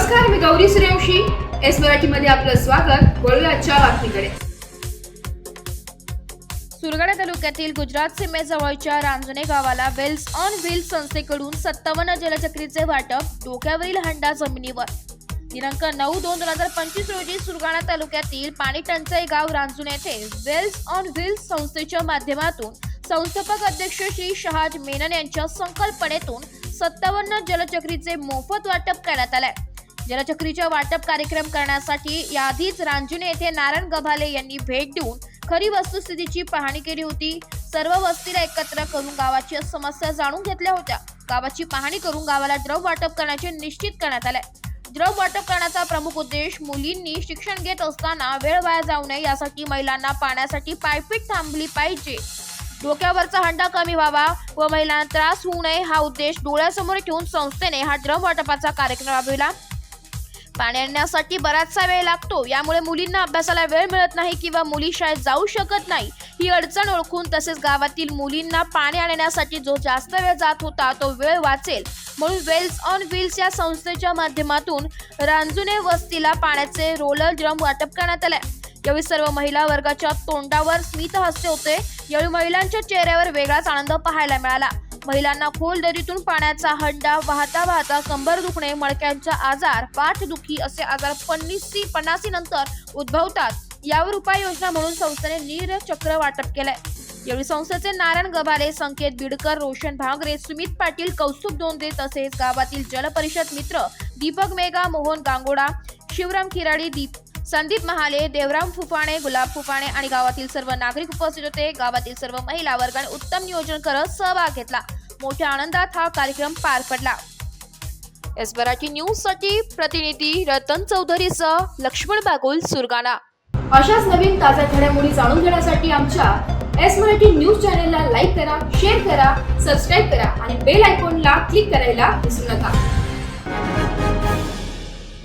नमस्कार, मी गौरी सूर्यवंशी. एस मराठीमध्ये आपलं स्वागत. वळूया आजच्या बातमीकडे. सुरगाणा तालुक्यातील गुजरात सीमेजवळच्या रांजणे गावाला वेल्स ऑन व्हील्स संस्थेकडून 57 जलचक्रीचे वाटप. डोक्यावरील हंडा जमिनीवर. दिनांक 9/2/2025 रोजी सुरगाणा तालुक्यातील पाणी टंचाई गाव रांजणे येथे वेल्स ऑन व्हील्स संस्थेच्या माध्यमातून संस्थापक अध्यक्ष श्री शहाज मेनन यांच्या संकल्पनेतून 57 जलचक्रीचे मोफत वाटप करण्यात आले. जलचक्रीच्या वाटप कार्यक्रम करण्यासाठी याआधीच रांजणे येथे नारायण गभाले यांनी भेट देऊन खरी वस्तुस्थितीची पाहणी केली होती. सर्व वस्तीला एकत्र करून गावाची समस्या जाणून घेतल्या होत्या. गावाची पाहणी करून गावाला द्रव वाटप करण्याचे निश्चित करण्यात आले. द्रव वाटप करण्याचा प्रमुख उद्देश मुलींनी शिक्षण घेत असताना वेळ वाया जाऊ नये यासाठी महिलांना पाण्यासाठी पायपीट थांबली पाहिजे, डोक्यावरचा हंडा कमी व्हावा व महिलांना त्रास होऊ नये हा उद्देश डोळ्यासमोर ठेवून संस्थेने हा द्रव वाटपाचा कार्यक्रम राबविला. पाणी आणण्यासाठी बराचसा वेळ लागतो, यामुळे मुलींना अभ्यासाला वेळ मिळत नाही किंवा मुली शाळेत जाऊ शकत नाही. ही अडचण ओळखून तसेच गावातील मुलींना पाणी आणण्यासाठी जो जास्त वेळ जात होता तो वेळ वाचेल म्हणून वेल्स ऑन व्हील्स या संस्थेच्या माध्यमातून रांजणे वस्तीला पाण्याचे रोलर ड्रम वाटप करण्यात आले. यावेळी सर्व महिला वर्गाच्या तोंडावर स्मित हास्य होते. यावेळी महिलांच्या चेहऱ्यावर वेगळाच आनंद पाहायला मिळाला. महिलांना खोल दरीतून पाण्याचा हंडा वाहता वाहता कंबर दुखणे, मणक्यांचा आजार, पाठदुखी असे आजार 50 नंतर उद्भवतात. यावर उपाययोजना म्हणून संस्थेने नीरचक्र वाटप केलंय. यावेळी संस्थेचे नारायण गभाले, संकेत बिडकर, रोशन भांगरे, सुमित पाटील, कौस्तुभ दोंदे तसेच गावातील जलपरिषद मित्र दीपक मेघा, मोहन गांगोडा, शिवराम खिराडी, संदीप महाले, देवराम फुफाणे, गुलाब फुफाणे आणि गावातील सर्व नागरिक उपस्थित होते. गावातील सर्व महिला वर्गाने उत्तम नियोजन करत सहभाग घेतला. मोठ्या आनंदात हा कार्यक्रम पार पडला. एस मराठी न्यूज साठी प्रतिनिधी रतन चौधरीसह लक्ष्मण बागुल, सुरगाणा. अशाच नवीन ताज्या घडामोडी जाणून घेण्यासाठी आमच्या एस मराठी न्यूज चॅनेलला लाईक करा, शेअर करा, सबस्क्राईब करा आणि बेल आयकॉनला क्लिक करायला विसरू नका.